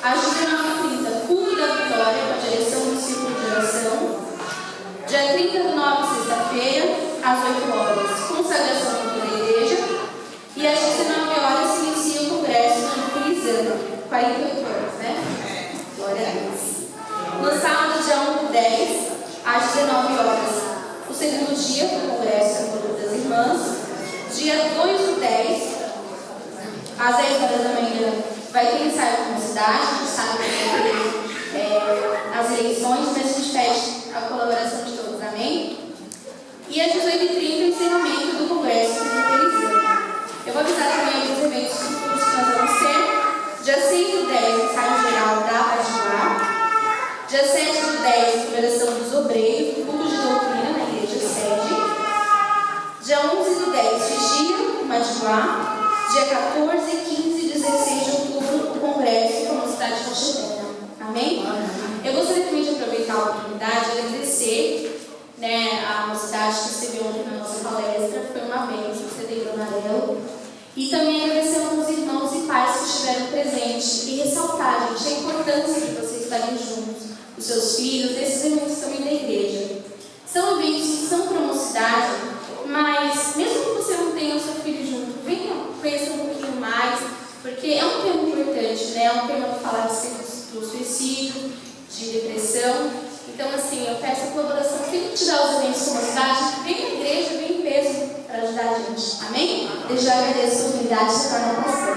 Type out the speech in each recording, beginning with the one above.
Às 19h30, culto da vitória com a direção do círculo de oração. Dia 30/9, sexta-feira, às 8 horas, consagração da igreja. E às 19 horas se inicia o congresso no Curizana, 48 horas, né? Glória a Deus. No sábado, dia 1/10, às 19 horas, o segundo dia do congresso no Grupo das Irmãs. Dia 2/10, às 10 horas da manhã, vai ter ensaio com a cidade. A gente sabe que vai ter as eleições, mas a gente pede a colaboração de todos, amém? E às 18h30, o encerramento do congresso no Curizana. Eu vou avisar também alguns eventos futuros que nós vamos ter. Dia 6/10, ensaio geral da Padiguá. Dia 7/10, celebração dos obreiros, culto de doutrina na igreja sede. Dia 11/10, vigia em Padiguá. Dia 14, 15 e 16 de outubro, o congresso com a cidade constituinte. Amém? Eu gostaria também de aproveitar a oportunidade de agradecer, a mocidade que esteve ontem na nossa palestra. Foi uma bênção, Setembro Amarelo. E também agradecer aos irmãos e pais que estiveram presentes e ressaltar, gente, a importância de vocês estarem juntos, os seus filhos, esses eventos também da igreja. São eventos que são para a mocidade, mas mesmo que você não tenha o seu filho junto, venha conhecer um pouquinho mais, porque é um tema importante, É um tema que fala a respeito do suicídio, de depressão. Então, assim, eu peço a colaboração. Quem tiver os eventos com a cidade, vem na igreja, vem em peso para ajudar a gente. Amém? Eu já agradeço a oportunidade de estar na pastor.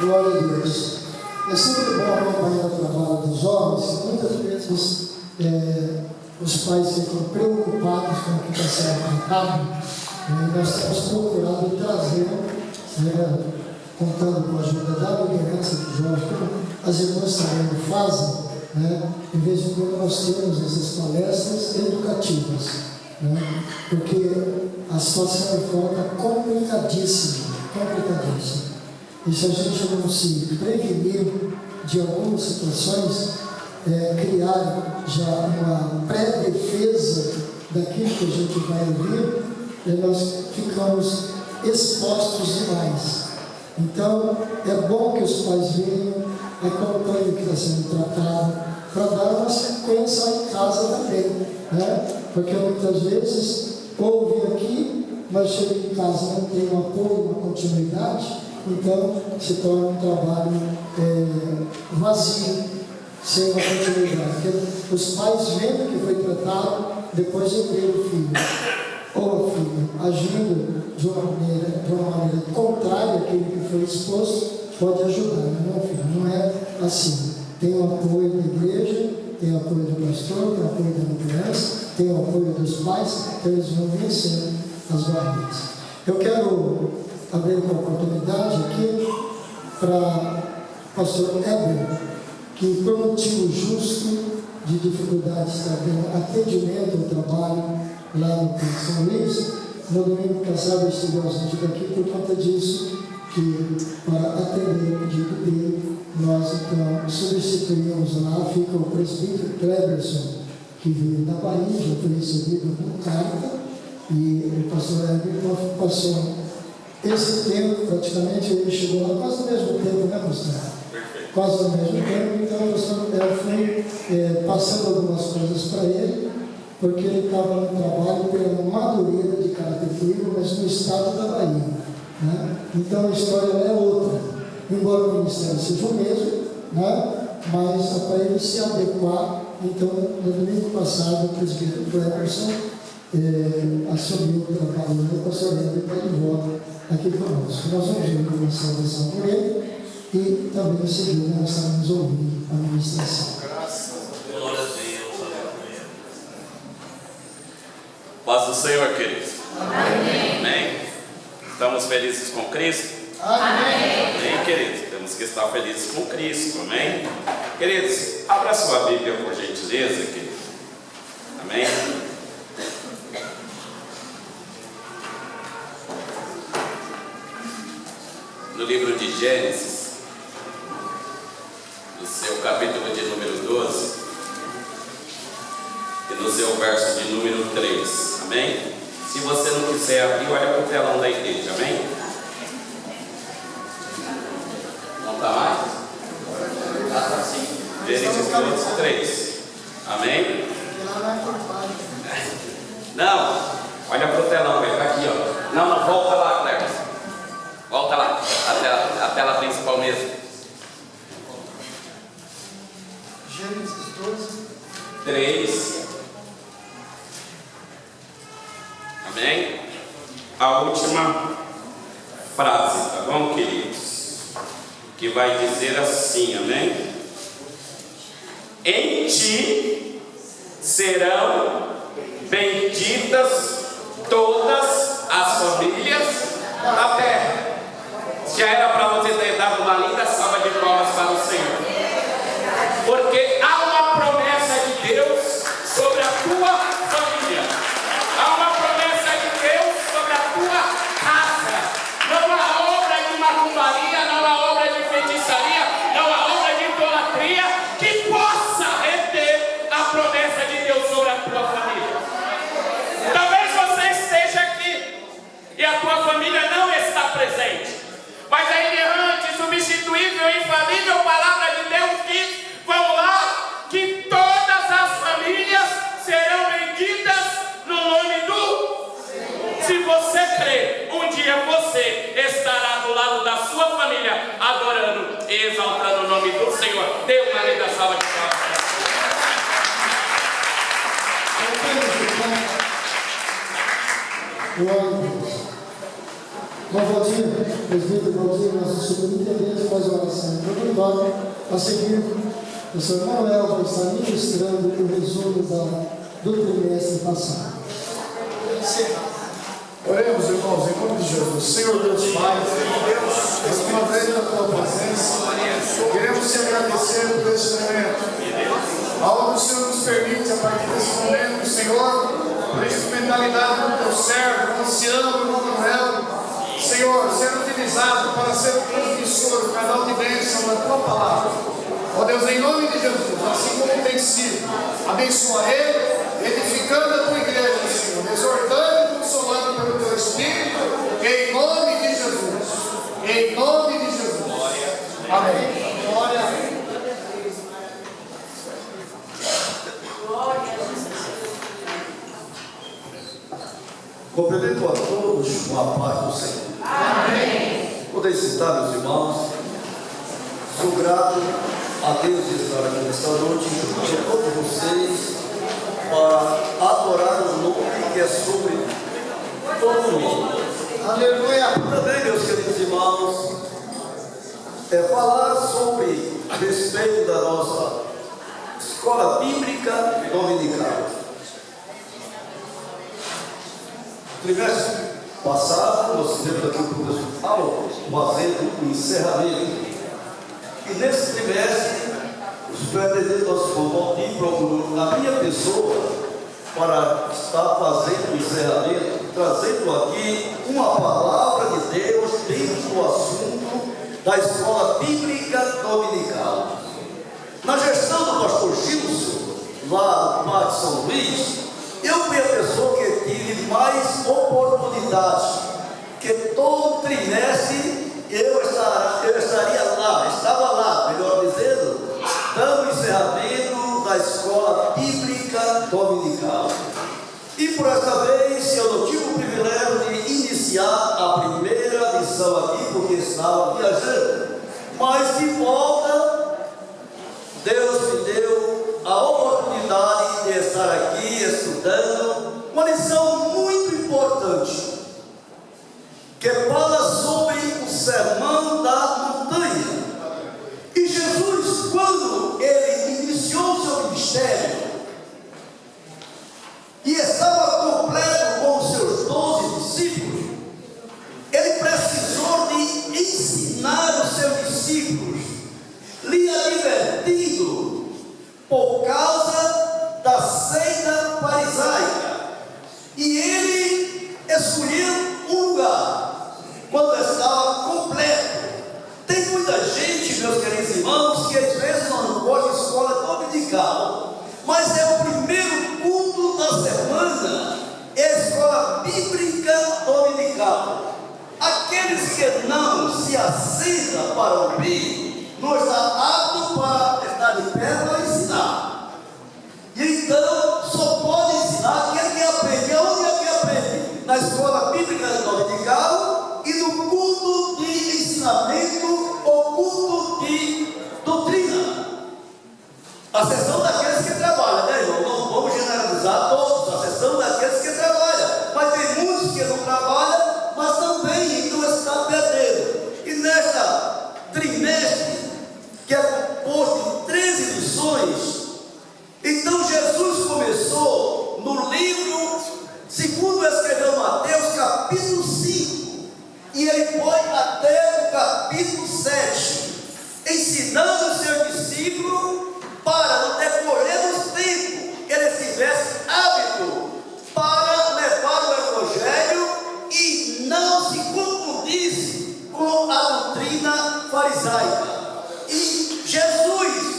Glória a Deus. É sempre bom acompanhar o trabalho dos jovens, que muitas vezes os pais ficam preocupados com o que está sendo tratado. Nós temos procurado trazer, contando com a ajuda da liderança do jovem, como as irmãs também fazem, de vez em quando nós temos essas palestras educativas, porque a situação de fora está complicadíssima. E se a gente não se prevenir de algumas situações, criar já uma pré-defesa daquilo que a gente vai ouvir, nós ficamos expostos demais. Então, é bom que os pais venham, acompanhem o que está sendo tratado, para dar uma sequência lá em casa também, Porque muitas vezes ouvem aqui, mas chega em casa não tem um apoio, uma continuidade, então se torna um trabalho vazio, sem uma continuidade. Porque os pais vendo que foi tratado, depois de ver o filho ou a filha agindo de uma maneira contrária àquilo que foi exposto, pode ajudar, não, filho? Não é assim. Tem o apoio da igreja, tem o apoio do pastor, tem o apoio da liderança, tem o apoio dos pais, então eles vão vencendo as barreiras. Eu quero abrir uma oportunidade aqui para o pastor Heber, que por motivo justo de dificuldades também, atendimento ao trabalho lá no São Luís, no domingo passado eu estive ausente daqui por conta disso, que para atender o pedido dele, nós então substituímos lá, fica o presbítero Cleberson, que veio da Bahia, já foi recebido com carta, e o pastor Heber passou esse tempo, praticamente ele chegou lá quase ao mesmo tempo, pastor? Quase ao mesmo tempo, então o pastor foi passando algumas coisas para ele, porque ele estava no trabalho pela Madureira de Caratecuíba, mas no estado da Bahia. Então a história é outra, embora o ministério seja o mesmo, mas é para ele se adequar. Então, no domingo passado, o presbítero Cleberson assumiu o trabalho do pastor Heber e está de volta aqui conosco. Nós vamos ver uma saudação por ele e também em seguida nós estaremos ouvindo a ministração. Glória a Deus. Paz do Senhor, queridos. Amém. Amém. Estamos felizes com Cristo? Amém. Amém, queridos. Temos que estar felizes com Cristo. Amém. Queridos, abra sua Bíblia por gentileza, queridos. Amém. No livro de Gênesis, no seu capítulo de número 12, e no seu verso de número 3. Amém. Se você não quiser abrir, olha para o telão da igreja, amém? Não está mais? Está Gênesis 12, 3. Amém? Lá não é culpado. Não, olha para o telão, ele está aqui, ó. Não, volta lá, Cleber. Volta lá, a tela principal mesmo. Gênesis 12. 3. Amém? A última frase, tá bom, queridos? Que vai dizer assim, amém? Em ti serão benditas todas as famílias da terra. Já era para você ter dado uma linda salva de palmas para o Senhor. Porque há uma promessa de Deus sobre a tua família. Há uma promessa de Deus sobre a tua casa. Não há obra de macumbaria, não há obra de feitiçaria, não há obra de idolatria que possa reter a promessa de Deus sobre a tua família. Talvez você esteja aqui e a tua família não está presente, mas a inerrante, substituível e infalível palavra de Deus diz: vamos lá, que todas as famílias serão benditas no nome do Senhor. Se você crê, um dia você estará do lado da sua família, adorando e exaltando o nome do Senhor. Dê uma linda salva de palmas. Valdir, presbítero Valdir, nosso superintendente, faz a oração introdutória. A seguir, o senhor Manuel vai estar ministrando o resumo do trimestre passado. Oremos, irmãos, em nome de Jesus. Senhor Deus Pai, mais uma vez na tua presença, queremos te agradecer por este momento. Aonde o Senhor nos permite, a partir desse momento, Senhor, a instrumentalidade do teu servo, ancião, irmão Manuel, Senhor, ser utilizado para ser o transmissor, o canal de bênção da tua palavra. Ó Deus, em nome de Jesus, assim como tem sido, abençoa ele, edificando a tua igreja, Senhor, exortando e consolando pelo teu Espírito, em nome de Jesus. Em nome de Jesus. Amém. Glória a Deus. Cumprimento a todos com a paz do Senhor. Amém. Podem citar, meus irmãos. Sou grato a Deus de estar aqui nesta noite, junto a todos vocês, para adorar o nome que é sobre todo nome. Aleluia! Também, meus queridos irmãos, falar sobre a respeito da nossa escola bíblica dominical. No trimestre passado, nós tivemos aqui o professor Paulo fazendo o encerramento. E nesse trimestre, o superintendente do nosso Valdir procurou a minha pessoa para estar fazendo o encerramento, trazendo aqui uma palavra de Deus dentro do assunto da escola bíblica dominical. Na gestão do pastor Gilson, lá no Parque São Luís, eu fui a pessoa que tive mais oportunidade, que todo trimestre eu estaria lá, estava lá, melhor dizendo, dando encerramento da escola bíblica dominical. E por esta vez eu não tive o privilégio de iniciar a primeira lição aqui, porque estava viajando, mas de volta, Deus me deu a oportunidade de estar aqui estudando uma lição muito importante, que fala sobre o sermão da montanha. E Jesus, quando ele iniciou seu ministério e estava completo com os seus 12 discípulos, ele precisou de ensinar os seus discípulos, lhe advertindo por causa da seita farisaica. E ele escolheu um lugar quando estava completo. Tem muita gente, meus queridos irmãos, que às vezes não gosta de escola dominical, mas é o primeiro culto da semana, é a escola bíblica dominical. Aqueles que não se assentam para ouvir, não está apto para perseguições. Então Jesus começou no livro, segundo escreveu Mateus, capítulo 5, e ele foi até o capítulo 7, ensinando o seu discípulo para, no decorrer dos tempos, eles tivessem hábito para levar o Evangelho e não se confundisse com a doutrina farisaica. E Jesus,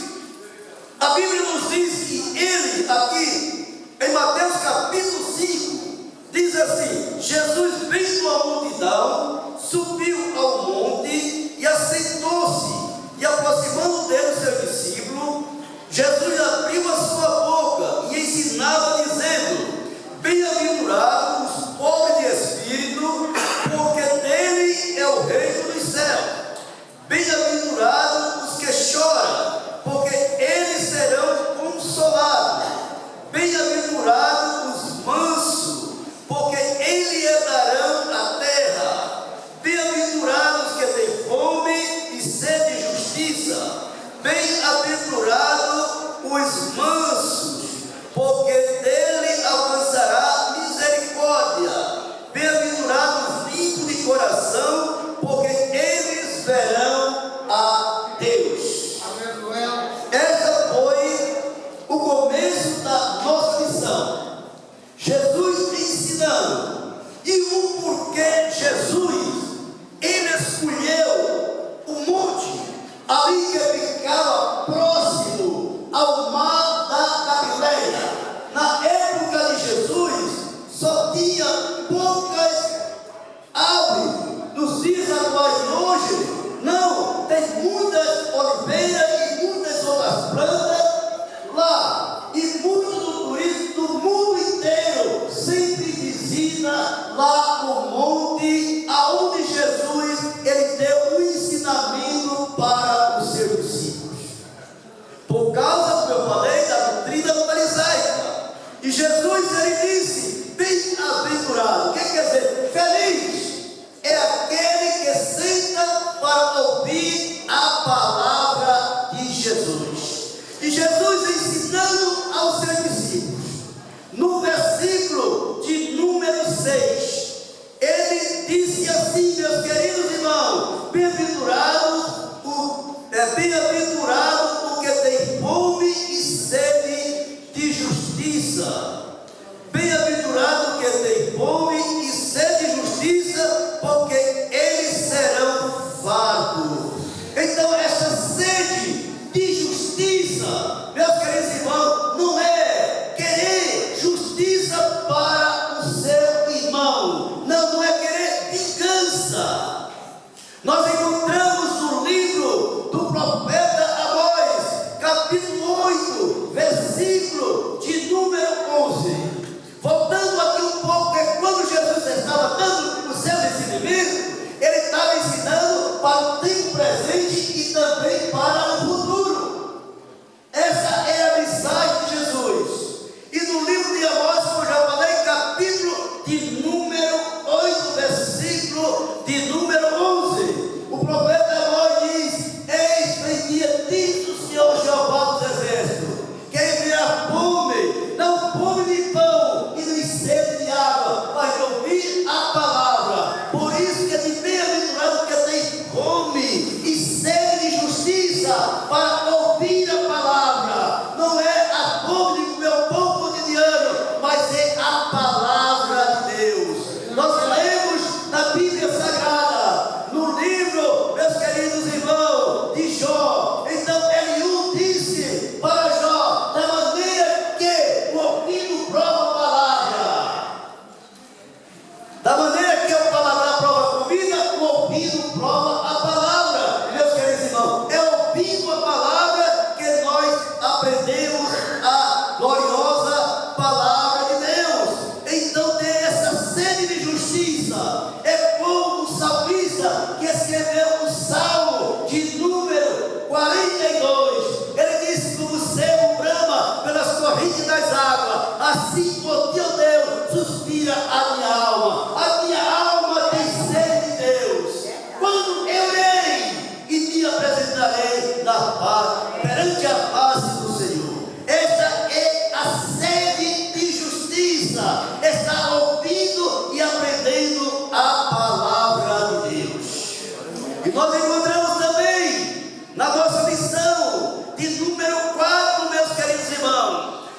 a Bíblia nos diz que ele, aqui em Mateus capítulo 5, diz assim: Jesus, vendo a multidão, subiu ao monte e assentou-se, e aproximando dele o seu discípulo, Jesus abriu a sua boca e ensinava, dizendo: bem-aventurados os pobres de espírito, porque dele é o reino dos céus. Bem-aventurados os que choram, porque eles serão consolados. Bem-aventurados os mansos, porque eles herdarão a terra. Bem-aventurados que têm fome e sede de justiça. Bem-aventurados os mansos, porque dele alcançará misericórdia. Bem-aventurados os limpos de coração, porque eles verão a Deus. Essa foi o começo da nossa missão. Jesus ensinando. E o porquê Jesus, ele escolheu o monte, ali que ficava próximo ao mar da Galileia. Na época de Jesus, só tinha poucas árvores. Nos dias atuais de hoje, não, tem muitas oliveiras e muitas outras plantas lá. E muitos do turismo do mundo inteiro sempre visita lá o monte, aonde Jesus ele deu um ensinamento para os seus discípulos. Por causa, como eu falei, da doutrina farisaica. E Jesus ele disse: bem-aventurado. O que quer dizer? Feliz é aquele que senta para ouvir a palavra de Jesus. E Jesus ensinando aos seus discípulos, no versículo de número 6, ele disse assim, meus queridos irmãos: bem-aventurado o que tem fome e sede de justiça. Bem-aventurado o que tem fome e sede de justiça, porque eles serão fartos. Então, esta sede de justiça, meus queridos irmãos, não é querer justiça para o seu irmão, não é querer vingança. Nós encontramos no livro do profeta Amós,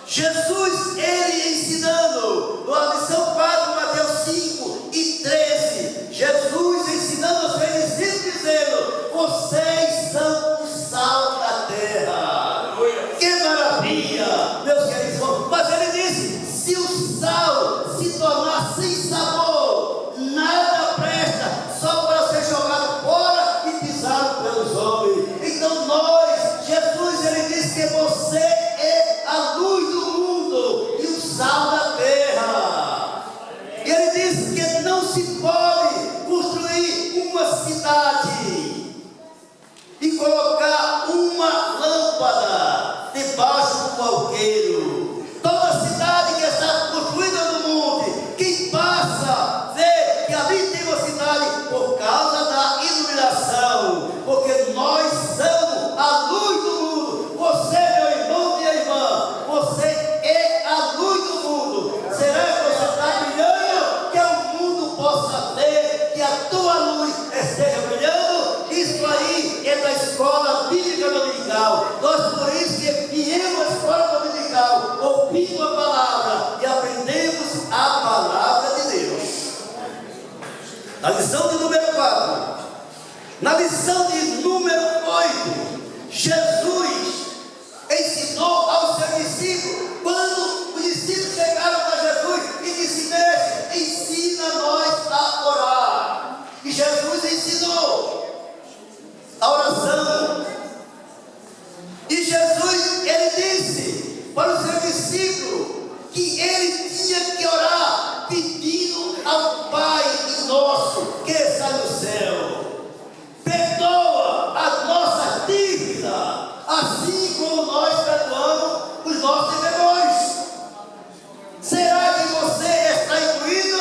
Jesus, ele ensinando, na lição 4, Mateus 5 e 13, Jesus ensinando aos seus discípulos, dizendo: vocês são o sal da terra. Que maravilha, meus queridos irmãos. Mas ele disse: se o sal se tornar sem sabor, nada presta, só para ser jogado fora e pisado pelos homens. Então nós, Jesus, ele disse que você é a luz do mundo e o sal da terra. Ele disse que não se pode construir uma cidade e colocar uma lâmpada debaixo do alqueiro. Toda cidade que está construída no monte, quem passa vê que ali tem uma cidade por causa da iluminação, porque nós somos a luz do mundo. Você, meu irmão, minha irmã, você é a luz do mundo. Será que você está brilhando, que o mundo possa ver que a tua luz esteja brilhando? Isso aí é da escola bíblica dominical. Nós, por isso que viemos à escola dominical, ouvimos a palavra e aprendemos a palavra de Deus. Na lição de número 4, na lição de número 8, Jesus ensinou aos seus discípulos, quando os discípulos chegaram para Jesus e disse: mestre, ensina-nós a orar. E Jesus ensinou a oração. E Jesus, ele disse para os seus discípulos que ele tinha que orar pedindo ao Pai nosso que está no céu: perdoa as nossas dívidas, assim como nós perdoamos os nossos devedores. Será que você está incluído?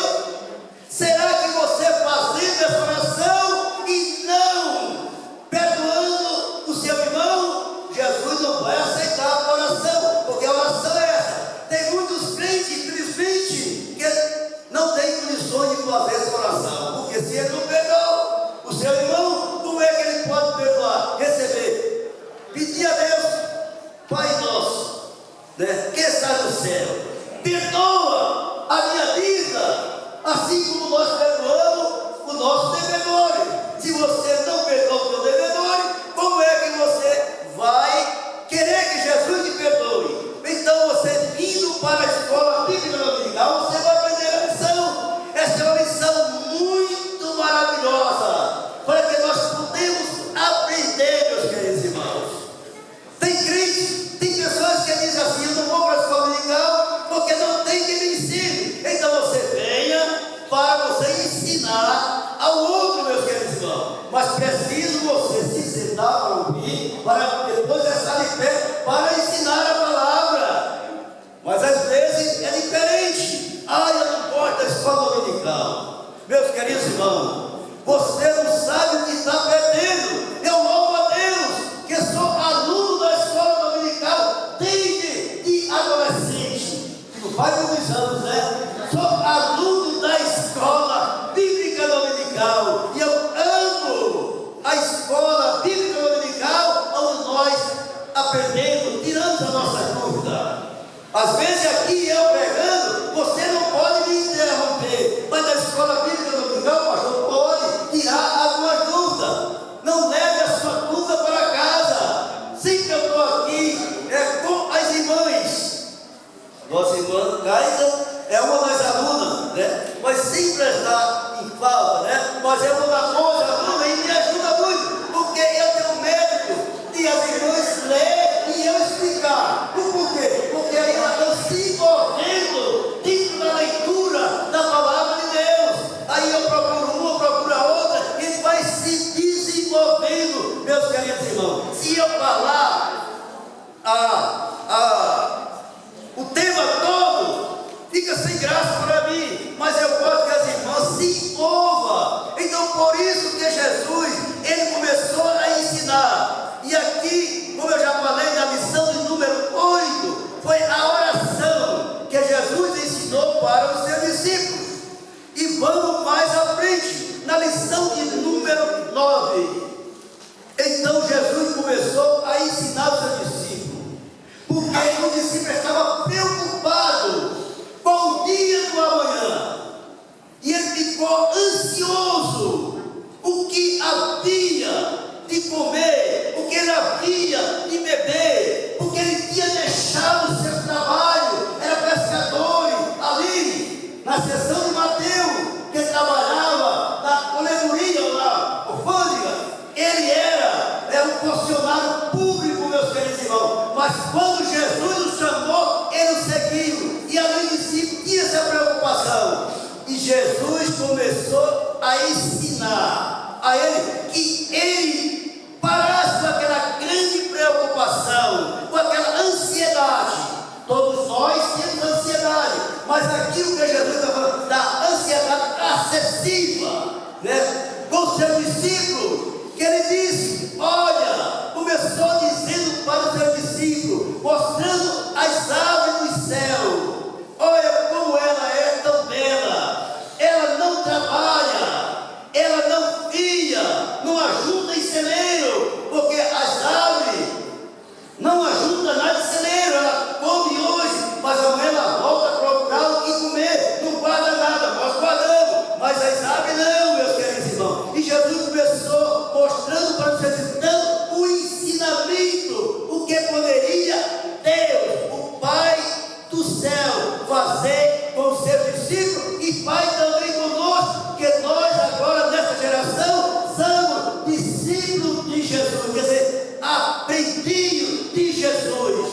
Será que você fazendo essa oração e não perdoando o seu irmão, Jesus não vai aceitar a oração, porque a oração é essa. Tem muitos crentes, infelizmente, que não tem condições de fazer essa oração, porque se ele não perdoa o seu irmão, como é que ele pode perdoar? Receber, pedir a Deus: Pai nosso, né, que está no céu, perdoa a minha dívida, assim como nós perdoamos o nosso devedor. Se você não perdoa o seu devedor, como é que você vai querer que Jesus te perdoe? Então você, indo para a escola bíblica dominical, você vai aprender a lição. Essa é uma lição muito maravilhosa, para que nós podemos aprender, meus queridos irmãos. Tem crentes, tem pessoas que dizem assim: eu não vou para a escola dominical porque não tem quem me ensine. Então você venha para você ensinar ao outro, meus queridos irmãos. Mas preciso você se sentar para ouvir, para depois estar de pé para ensinar a palavra. Mas às vezes é diferente. Eu não gosto da escola dominical. Meus queridos irmãos, você não sabe o que está perdendo. Eu louvo a Deus que sou aluno da escola dominical desde adolescente. Não faz muitos anos, né? Sou aluno da escola bíblica dominical. E eu amo a escola bíblica dominical, onde nós aprendemos, tiramos a nossa dúvida. Às vezes aqui eu pregando, você não pode me interromper, mas na escola bíblica dominical, o pastor pode tirar algumas dúvidas. Não leve a sua dúvida para casa. Sempre eu estou aqui com as irmãs. Nossa irmã Caida é uma das alunas, né? Mas sempre está em falta, né? Mas é uma das boas alunas e me ajuda muito, porque eu tenho medo de as irmãs ler e eu explicar. Por quê? Porque aí elas estão se envolvendo dentro da leitura da palavra de Deus. Aí eu procuro uma, procuro a outra, e ele vai se desenvolvendo, meus queridos irmãos. Se eu falar o tema todo, fica sem graça para mim, mas eu gosto que as irmãs se envolvam. Então, por isso que Jesus, ele começou a ensinar. E aqui, como eu já falei na lição de número 8, foi a oração que Jesus ensinou para os seus discípulos. E vamos mais à frente, na lição de número 9. Então Jesus começou a ensinar os seus discípulos. Jesus começou a ensinar a ele que ele parasse com aquela grande preocupação, com aquela ansiedade. Todos nós temos ansiedade, mas aqui o que Jesus está falando da ansiedade excessiva, né? Com os seus discípulos, que ele disse, olha, começou dizendo para os seus discípulos, mostrando as aves do céu, olha como ela é tão bela, ela não trabalha, ela não cria, não ajuda em celeiro, porque as aves não ajudam nada em celeiro, ela come hoje, mas amanhã ela volta a procurar o que comer, não guarda nada, nós guardamos, mas as aves não, meus queridos irmãos. E Jesus começou mostrando para os seus discípulos, dando o ensinamento, o que poderia Deus, o Pai do céu, fazer com os seus discípulos e Pai também conosco, porque nós agora nessa geração somos discípulos de Jesus, quer dizer, aprendidos de Jesus.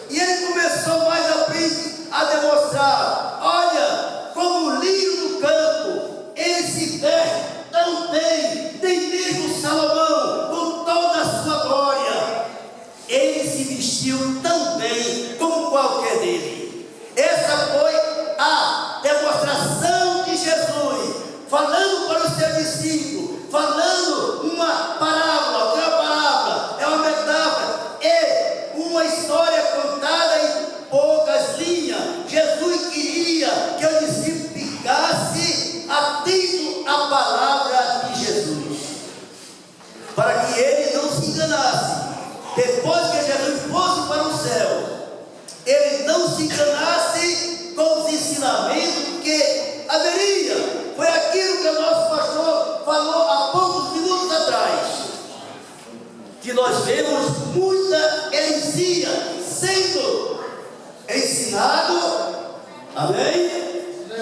E ele começou mais à frente a demonstrar, olha, como o lírio do campo, ele se veste tão bem, nem mesmo Salomão, com toda a sua glória, ele se vestiu tão bem como qualquer dele. Essa foi a demonstração de Jesus, falando para os seus discípulos, falando uma parábola, que é uma parábola, é uma metáfora, é uma história contada em poucas linhas. Jesus queria que o discípulo ficasse atento à palavra de Jesus, para que ele não se enganasse. Depois que Jesus fosse para o céu, ele não se enganasse com os ensinamentos que haveria. Foi aquilo que o nosso pastor falou há poucos minutos atrás, que nós vemos muita heresia sendo ensinado, amém?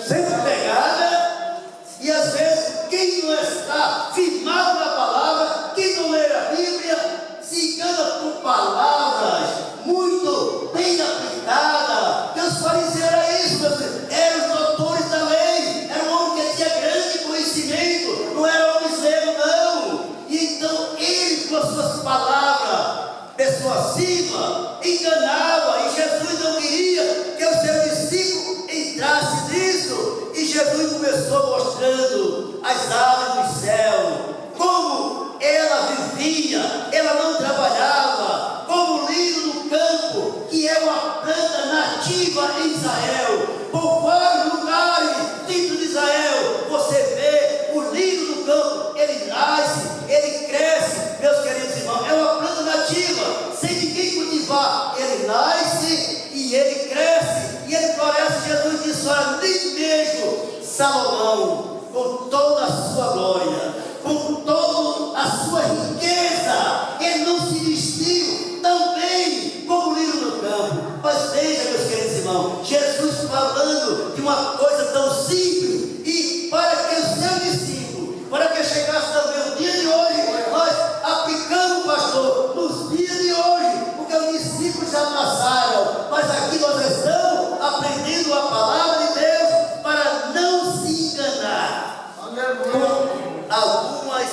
Sendo pregada, e às vezes quem não está firmado na palavra, quem não lê a Bíblia, se engana com palavras muito bem aplicadas. Que os fariseus eram isso, meus filhos, eram os doutores da lei, era um homem que tinha grande conhecimento, não era homem cego, não. E então ele, com as suas palavras persuasivas, enganava, e Jesus não queria que os seus discípulos entrassem nisso. E Jesus começou mostrando as aves do céu, como ela vivia, ela não trabalhava, como o lírio do campo, que é uma planta nativa em Israel. Por vários lugares dentro de Israel você vê o lírio do campo, ele nasce, ele cresce, meus queridos irmãos, é uma planta nativa, sem ninguém cultivar, ele nasce e ele cresce e ele floresce. Jesus disse, olha, nem mesmo Salomão, com toda a sua glória, com toda a sua riqueza, ele não se vestiu tão bem como o lírio do campo. Mas veja, meus queridos irmãos, Jesus falando de uma coisa tão simples, e para que os seus discípulos, para que chegasse também o dia de hoje, nós aplicamos, pastor, nos dias de hoje, porque os discípulos já passaram, mas aqui nós estamos aprendendo a palavra de Deus para não se enganar com algumas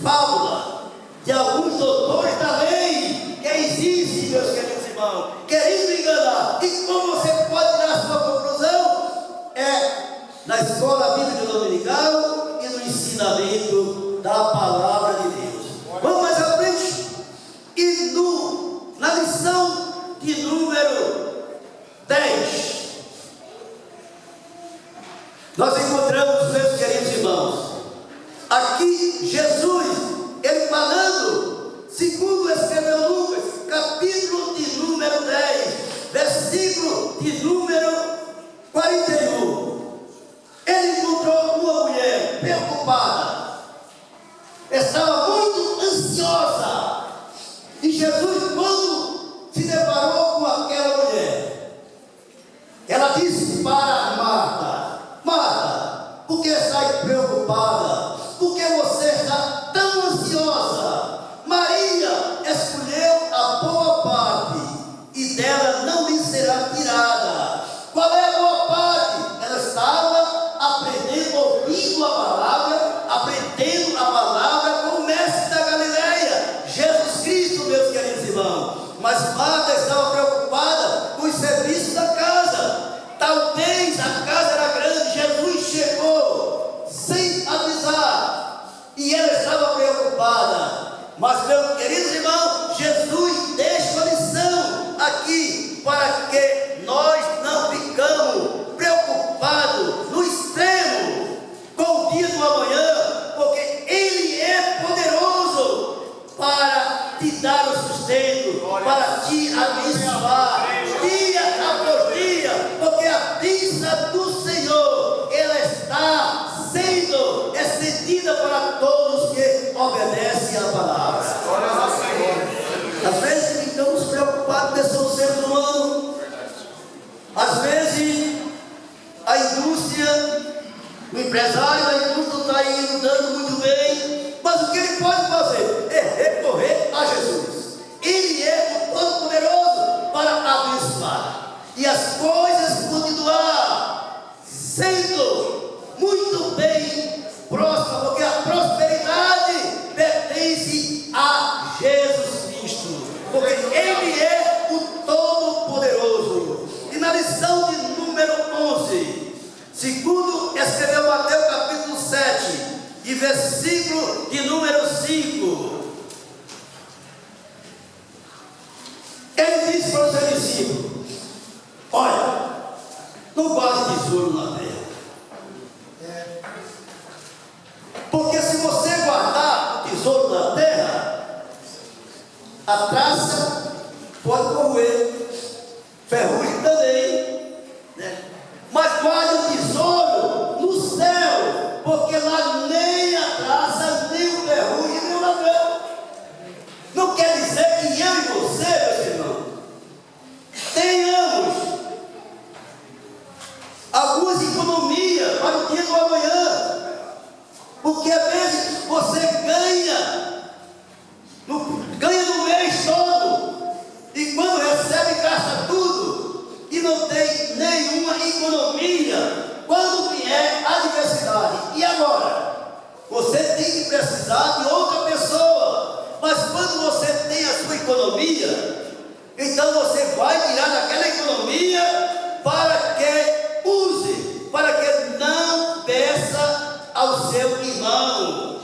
fábulas de alguns doutores da lei que existem, meus queridos irmãos, querendo enganar. E como você pode tirar a sua conclusão? É na escola bíblica dominical e no ensinamento da palavra de Deus. Vamos mais à frente. E na lição de número 10, nós encontramos, meus queridos irmãos, aqui Jesus, ele falando, segundo escreveu Lucas, capítulo de número 10, versículo de número 41. Ele encontrou uma mulher preocupada, estava muito ansiosa, e Jesus, quando se deparou com a que nós não ficamos preocupados no extremo com o dia do amanhã, porque Ele é poderoso para te dar o sustento, para te abençoar, dia após dia, porque a bênção do Senhor, ela está sendo estendida para todos que obedecem à palavra. Às vezes ficamos preocupados que são seres humanos. Às vezes a indústria, o empresário da indústria está indo dando muito bem, mas o que ele pode fazer é recorrer a Jesus. Ele é o Todo-Poderoso para abençoar e as coisas continuar sendo muito bem próximas, porque a prosperidade pertence a Jesus Cristo, porque Ele é o Todo-Poderoso. E na lição de número 11, segundo escreveu Mateus capítulo 7, e versículo de número 5, ele disse para os seus discípulos: olha, não guarde tesouro na terra, porque se você guardar o tesouro na terra, a traça pode corroer, ferrugem também, né? Mas guarde o tesouro no céu, porque lá nem a traça, nem o ferrugem, nem o ladrão. Não quer dizer que eu e você, meus irmãos, tenhamos algumas economias para o dia do amanhã, porque às vezes você ganha no mês todo, e quando recebe gasta tudo, e não tem nenhuma economia quando vier a adversidade. E agora? Você tem que precisar de outra pessoa, mas quando você tem a sua economia, então você vai tirar daquela economia para que use, para que não peça ao seu irmão.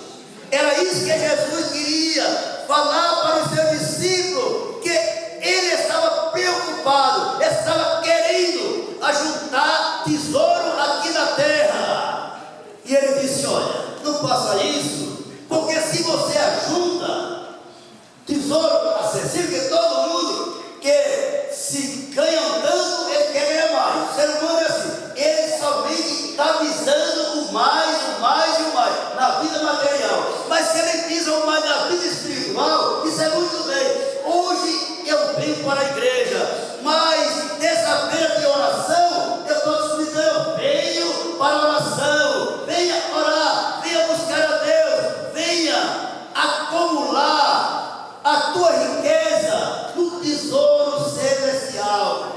Era isso que Jesus queria falar para os seus discípulos, que ele estava preocupado, estava querendo ajuntar tesouro aqui na terra. E ele disse: olha, não faça isso, porque se você ajunta tesouro acessível, que todo mundo que se ganha tanto, ele quer ganhar mais. O ser humano é assim, ele somente está visando o mais e o mais na vida material. Mas se ele visa o mais na vida espiritual, isso é muito bem. Hoje eu venho para a igreja, mas terça-feira de oração, eu estou descobrindo, eu venho para a oração. Venha orar, venha buscar a Deus, venha acumular a tua riqueza no tesouro celestial.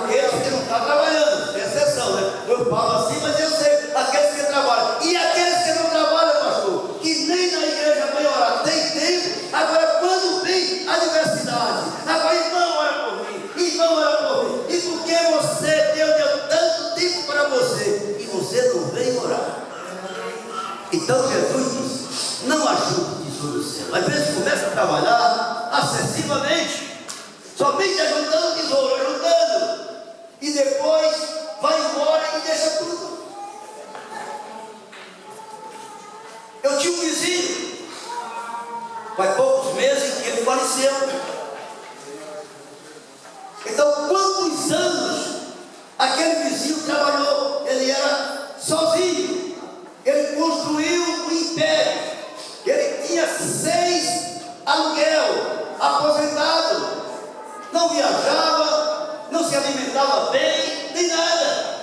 Aqueles que não estão trabalhando, tem exceção, né? Eu falo assim, mas eu sei, aqueles que trabalham. E aqueles que não trabalham, pastor, que nem na igreja vem orar, tem tempo. Agora, quando vem a adversidade, agora irmão, ora por mim, irmão, ora por mim. E porque Deus deu tanto tempo para você, e você não veio orar. Então Jesus disse: não ajude tesouro do céu. Às vezes começa a trabalhar acessivamente, somente ajudando tesouro, ajudando, e depois vai embora e deixa tudo. Eu tinha um vizinho, faz poucos meses que ele faleceu. Então, quantos anos aquele vizinho trabalhou? Ele era sozinho, ele construiu um império, ele tinha 6 aluguel, aposentado, não viajava, não se alimentava bem, nem nada.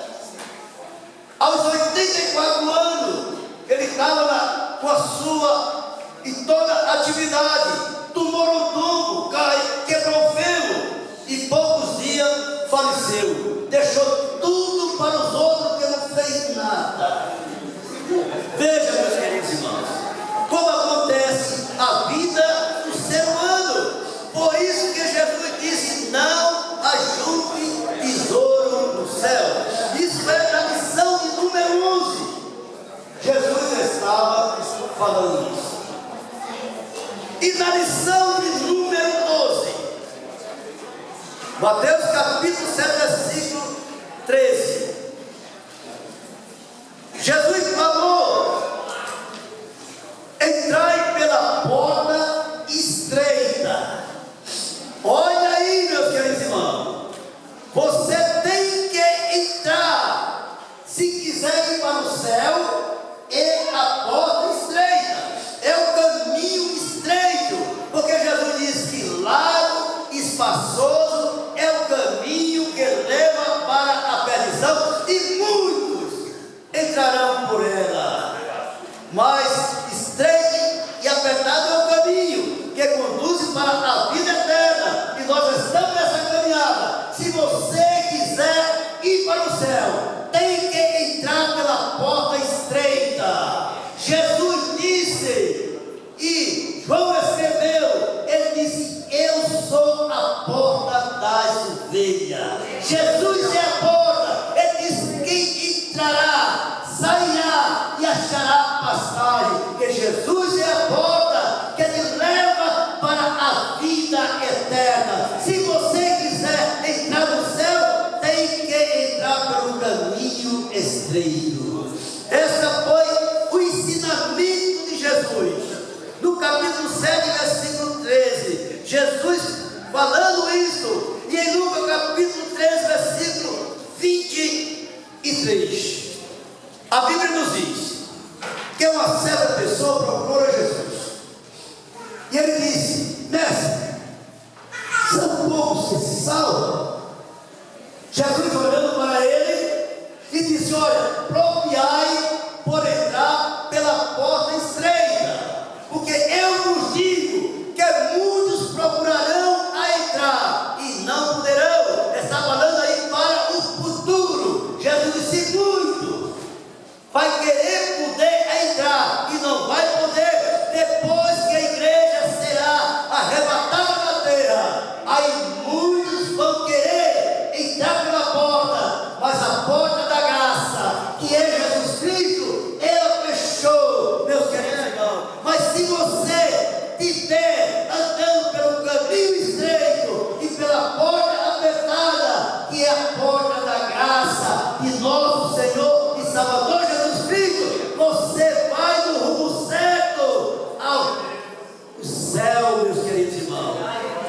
Aos 84 anos, ele estava com a sua e toda a atividade, tomou um tombo, quebrou o fêmur, e poucos dias faleceu. Deixou tudo para os outros, que não fez nada. Veja, meus queridos irmãos, como acontece a vida do ser humano. Por isso que Jesus disse: não ajunte tesouro no céu. Isso é da lição de número 11. Jesus estava falando isso. E na lição de número 12, Mateus capítulo 7, versículo 13. Jesus falou: entrai pela porta estreita. Olha aí, meus queridos irmãos, você tem que entrar, se quiser ir para o céu, é a porta estreita, é o caminho estreito, porque Jesus disse que largo, espaçoso é o caminho que leva para a perdição, e muitos entrarão por ela. Mas estreito e apertado é o caminho que conduz para a vida eterna, e nós estamos nessa caminhada. Se você quiser ir para o céu, tem que entrar pela porta estreita. Jesus disse, e João escreveu, ele disse: eu sou a porta das ovelhas. Jesus é a porta. Ele disse: quem entrará, sairá e achará pastagem. Porque Jesus é a porta que te leva para a vida eterna. Se você quiser entrar no céu, tem que entrar pelo caminho estreito. Esse foi o ensinamento de Jesus. No capítulo 7, versículo 13, Jesus falando isso, e em Lucas capítulo 13, versículo 23, a Bíblia nos diz que uma certa pessoa procurou a Jesus, e ele disse: mestre, são poucos que se salvam? Jesus, olhando para ele, e disse: olha, propiai por entrar pela porta estreita, porque eu vos digo que muitos procurarão a entrar e não poderão. Está falando aí para o futuro. Jesus disse: muito vai querer poder entrar e não vai poder, depois que a igreja será arrebatada da terra. Aí muitos vão querer entrar pela porta, mas a porta da graça, que é Jesus Cristo, ela fechou, meus queridos irmãos. Mas se você estiver andando pelo caminho estreito e pela porta apertada, que é a porta da graça de nosso Senhor e Salvador Jesus Cristo, você vai no rumo certo ao céu, meus queridos irmãos.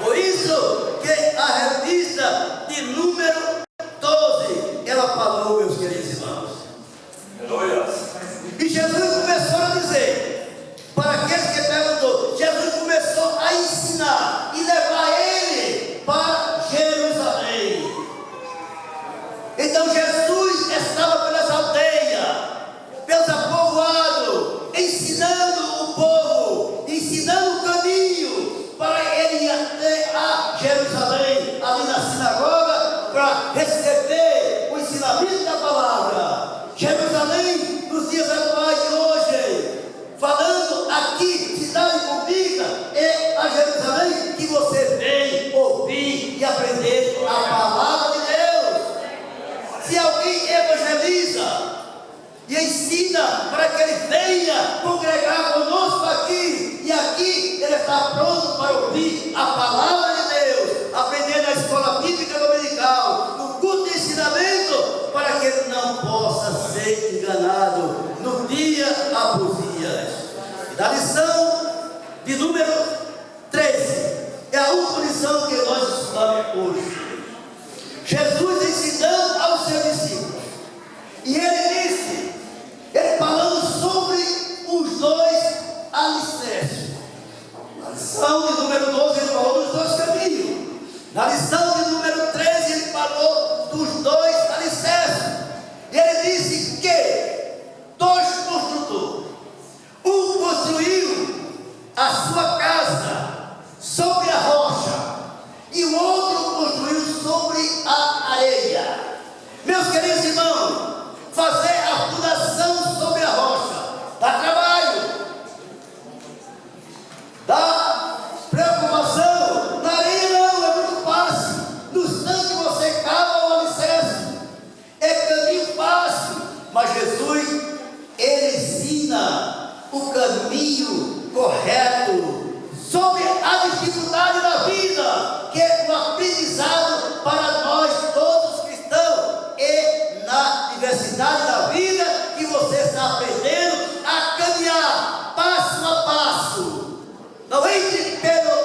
Por isso que a revista de número 12, ela falou, meus queridos irmãos. E Jesus começou a dizer, para aqueles que perguntou, Jesus começou a ensinar e levar ele para Jerusalém. Então Jesus estava pelas aldeias, pelos povoados, ensinando o povo, ensinando o caminho para ele ir até a Jerusalém, ali na sinagoga, para receber o ensinamento da palavra. Jerusalém, nos dias atuais de hoje, falando aqui, cidade pública, é a Jerusalém que você vem ouvir e aprender a palavra de Deus. Se alguém evangeliza e ensina para que ele venha congregar conosco aqui, e aqui ele está pronto para ouvir a palavra de Deus, aprender na escola bíblica dominical, no culto de ensinamento, para que ele não possa ser enganado no dia após dia. Da lição de número 13, é a última lição que nós estudamos hoje. Jesus ensinando aos seus discípulos, e ele disse, ele falando sobre os dois alicerces. Na lição de número 12 ele falou dos dois caminhos. Na lição de número 13 ele falou dos dois alicerces. E ele disse que dois construtores, um construiu a sua casa sobre a rocha e o outro construiu sobre a areia. Meus queridos irmãos, fazer a fundação sobre a rocha dá trabalho, dá preocupação. Na areia não, é muito fácil. No instante que você cava o alicerce, é caminho fácil. Mas Jesus, ele ensina o caminho correto sobre a dificuldade da vida, que é o aprendizado passo, não entre pelo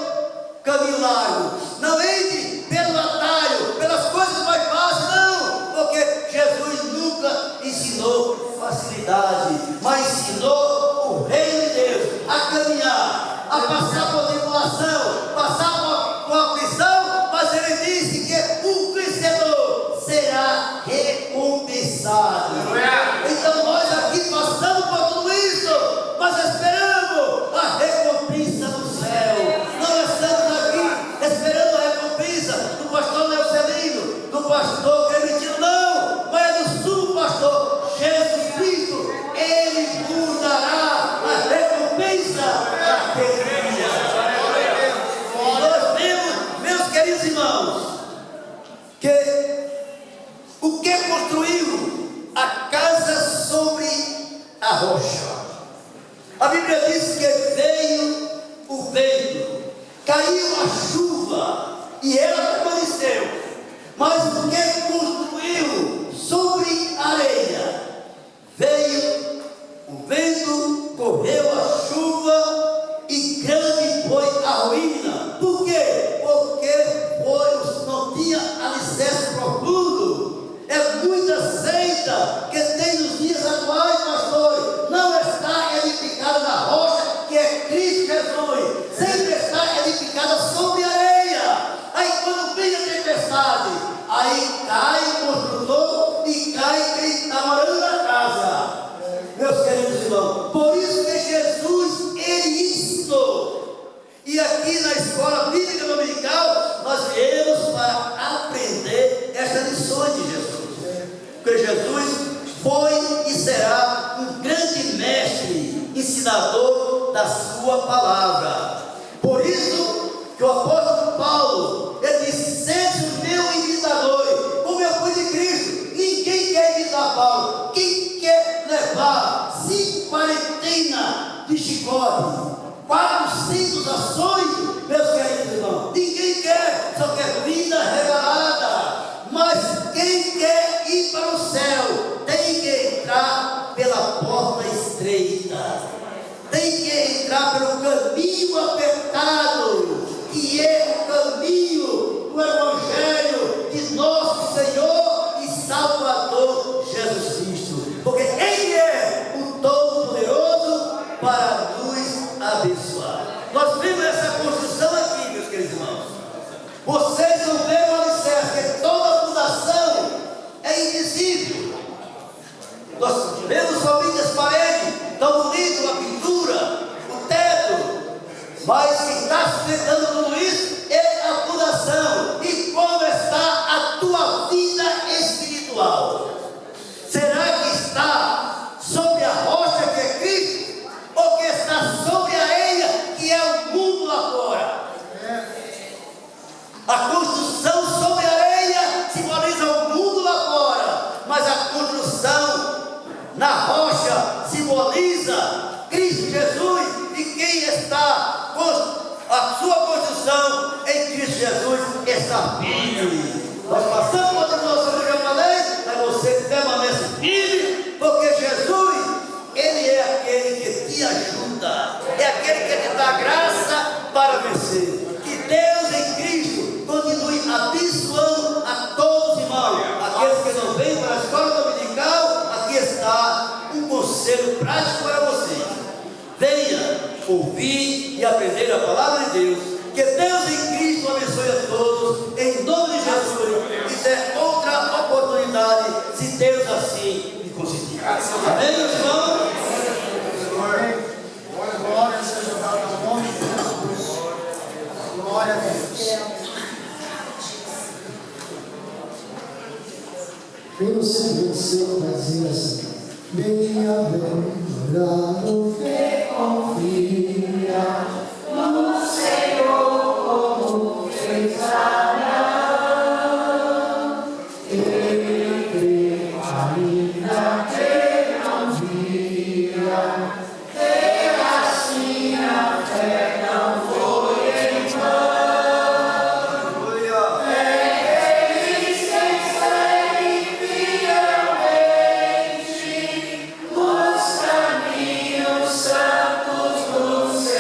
caminho largo, não entre pelo atalho, pelas coisas mais fáceis, não, porque Jesus nunca ensinou facilidade, mas ensinou o reino de Deus a caminhar, a passar por tribulação, passar por aflição, mas ele disse que o vencedor será recompensado. Então nós aqui passamos por tudo isso, mas esperamos a recompensa do céu. Não estamos aqui esperando a recompensa do pastor Neucelino, do pastor Clementino, não, mas é do sumo pastor Jesus Cristo. Ele nos dará a recompensa daquele dia. Nós vemos, meus queridos irmãos, que o que construiu a casa sobre a rocha. A Bíblia diz que veio o vento, caiu a chuva e ela permaneceu. Mas o que construiu sobre a areia? Veio o vento, correu a chuva e grande foi a ruína. Por quê? Porque não tinha alicerce profundo. É muita seita que tem nos dias atuais, pastor, não está edificada na rocha que é Cristo Jesus, sempre está edificada sobre a areia. Aí quando vem a tempestade, aí cai o construtor e cai quem está morando na casa. Meus queridos irmãos, por isso que Jesus, ele ensinou. E aqui na escola bíblica dominical, nós viemos para aprender essas lições de Jesus. Porque Jesus foi e será um grande mestre, ensinador da sua palavra. Por isso que o apóstolo Paulo, ele disse: sede o meu imitador, como eu fui de Cristo. Ninguém quer imitar Paulo. Quem quer levar 5 quarentenas de chicote, 400 ações, meus queridos irmãos? Ninguém quer, só quer vida revelada. Mas quem quer ir para o céu tem que entrar pela porta estreita, tem que entrar pelo caminho apertado, que é o caminho do Evangelho de nosso Senhor e Salvador Jesus Cristo, porque Ele é o Todo-Poderoso para nos abençoar. Nós vimos essa construção aqui, meus queridos irmãos. Vocês não veem o alicerce, que toda fundação é invisível. Nós vemos somente as paredes, tão bonito, a pintura, o teto, mas quem está sustentando tudo isso é a fundação. E como está a tua vida espiritual? Será que está sobre a rocha que é Cristo, ou que está sobre a areia que é o mundo lá fora? A construção sobre a areia simboliza o mundo lá fora, mas a construção na rocha simboliza Cristo Jesus, e quem está com a sua construção em Cristo Jesus está firme. Nós passamos por outra noção que eu falei, mas você permanece firme, porque Jesus, Ele é aquele que te ajuda, é aquele que te dá graça para vencer. Que Deus em Cristo continue abençoando a todos os irmãos. Aqueles que não vêm para a escola dominical, aqui está um conselho prático para vocês. Venha ouvir e aprender a palavra de Deus. Que Deus em Cristo abençoe a todos, em nome de Jesus, e dê outra oportunidade, se Deus assim me consentir. Amém, meus irmãos? Glória seja dada ao nome de Jesus. Glória a Deus. Vem no 126 vai dizer assim: bem-aventurado que confia no Senhor como fez Abraão. Ele crê ainda que não via, e assim a fé não foi em vão. Ele se segue fielmente nos caminhos santos do Senhor.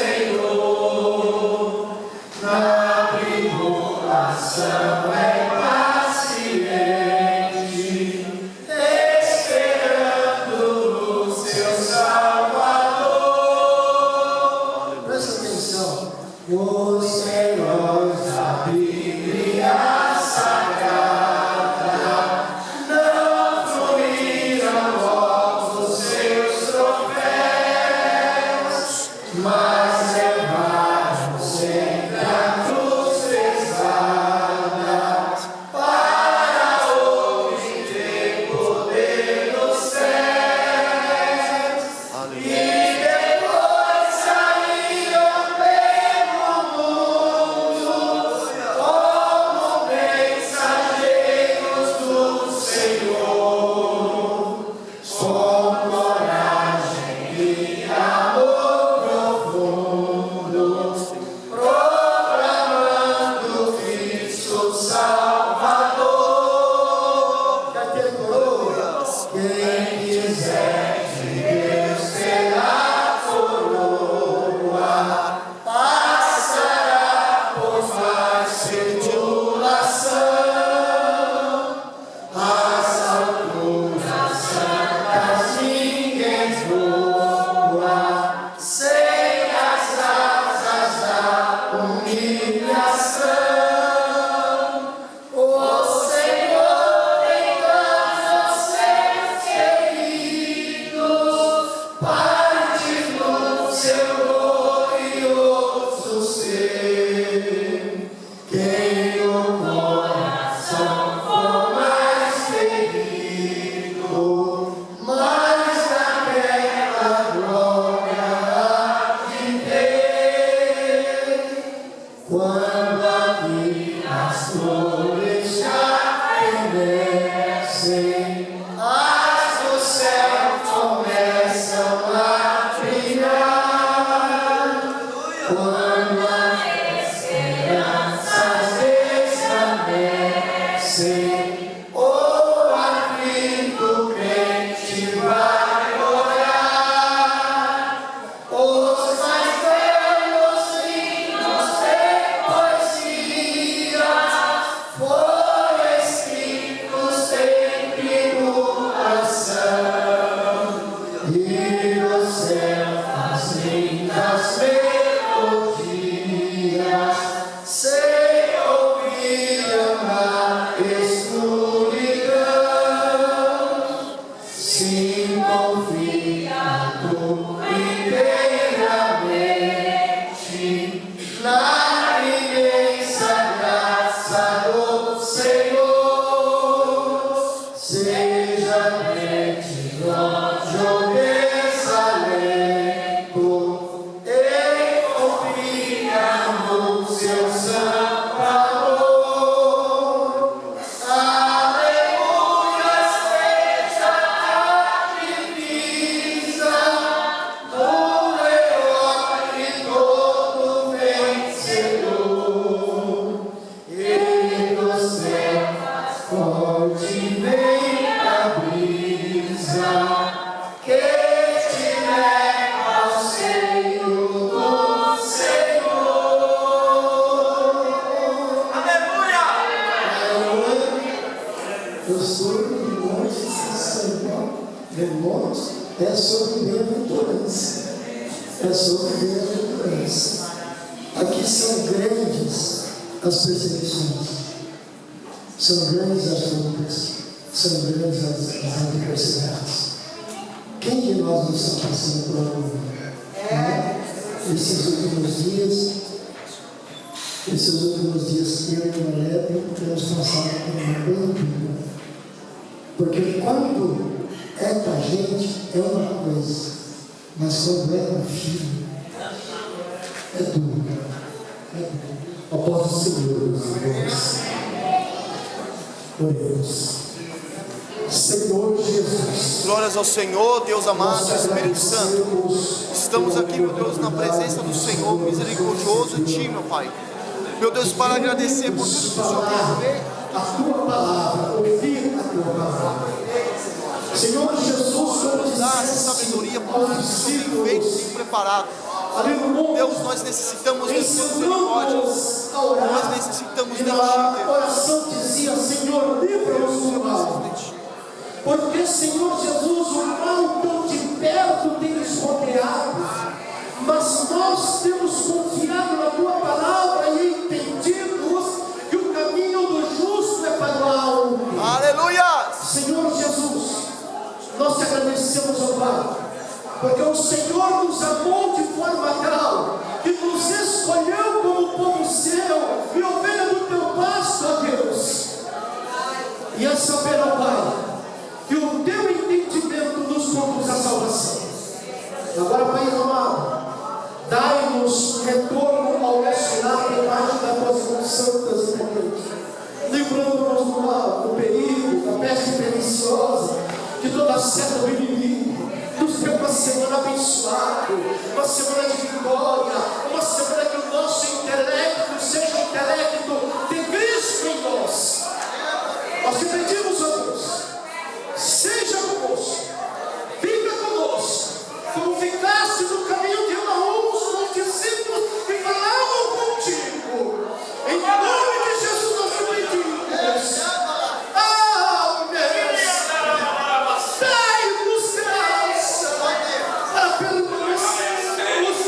sem o aflito crente vai orar. Os mais belos hinos de poesia foram escritos sempre no coração, e o céu faz lindas melodias sem ouvir na escuridão. Se confia inteiramente na imensa graça do Senhor, seja mente longe ou desalento, e confia no seu santo amor. Aleluia, seja a divisa do leão e todo vencedor. Ele do céu forte vem a brisa que te leva ao seio do Senhor. Aleluia! Eu sou de monte, Senhor. De monte é sobre bem-aventurança. É sobre bem-aventurança. Aqui são grandes as perseguições, são grandes as lutas, são grandes as adversidades. Quem de nós não está passando por alguma? Esses últimos dias, eu e o Maleb temos passado por uma bem dura. Porque quando é com a gente é uma coisa, mas quando é com o filho, é duro. É duro. Após o Senhor, meus irmãos, oremos. Senhor Jesus, Glórias ao Senhor, Deus amado, Espírito Santo. Estamos aqui, meu Deus, na presença do Senhor, misericordioso em Ti, meu Pai. Meu Deus, para agradecer por tudo que o Senhor tem feito. a Tua palavra, ouvir a Tua palavra. Senhor Jesus, Nos dá essa sabedoria para tudo que o Senhor tem feito e tem preparado. ali no mundo, Deus, nós necessitamos de Sua misericórdia. ensinamos a orar. Nós necessitamos de E Ti, a Deus. oração dizia: Senhor, livra-nos do mal. Porque, Senhor Jesus, o mal tão de perto tem nos rodeado, mas nós temos confiado na Tua palavra e entendido que o caminho do justo é para o alto. Aleluia! Senhor Jesus, nós te agradecemos, ó Pai, porque o Senhor nos amou de forma tal que nos escolheu como povo seu e ovelha do teu pasto, ó Deus. E é saber, ó Pai, que o teu entendimento nos conduz à salvação. Agora, Pai amado, dai-nos retorno ao nosso lar debaixo das tuas mãos santas e potentes, livrando-nos do mal, do perigo, da peste perniciosa, de toda a seta do inimigo. Nos dê uma semana abençoada, uma semana de vitória, uma semana que o nosso intelecto seja o intelecto de Cristo em nós. Nós te pedimos, ó Deus, seja conosco, fica conosco, como ficaste no caminho de Emaús com os discípulos que falavam contigo. Em nome de Jesus nós te pedimos. Dai-nos graça para permanecermos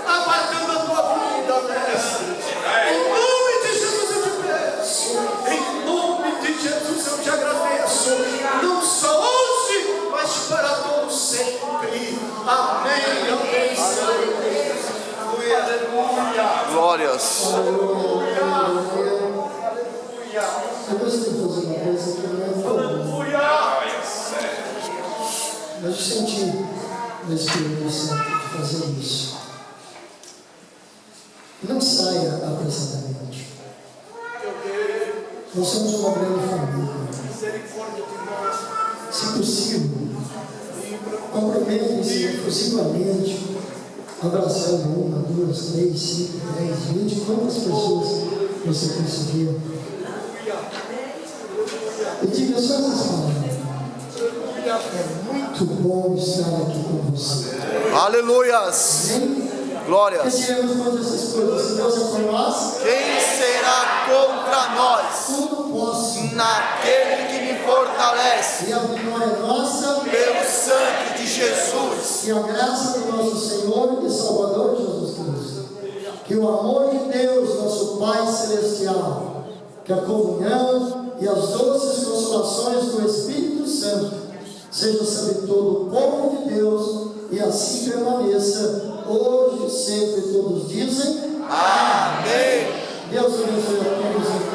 aguardando a tua vinda, mestre. Em nome de Jesus eu te peço, em nome de Jesus eu te agradeço, não só hoje, mas para todo sempre. Amém, amém, Senhor. Aleluia. Glórias. Eu gostaria de fazer uma coisa que não é comum. Mas eu senti no Espírito Santo de fazer isso. Não saia apressadamente. Nós somos uma grande família. Se possível, compromete-se exclusivamente, abraçando 1, 2, 3, 5, 10, 20, quantas pessoas você conseguir. E diga só essas palavras. É muito bom estar aqui com você. Aleluias. Amém? Glórias. Retiremos todas essas coisas. Se Deus é por nós, Quem será contra nós? tudo posso. Naquele que me fortalece. E a vitória é nossa. Pelo sangue de Jesus. E a graça do nosso Senhor e Salvador Jesus Cristo, que o amor de Deus, nosso Pai Celestial, que a comunhão e as doces consolações do Espírito Santo seja sobre todo o povo de Deus e assim permaneça hoje e sempre. Todos dizem Amém. Deus abençoe a todos.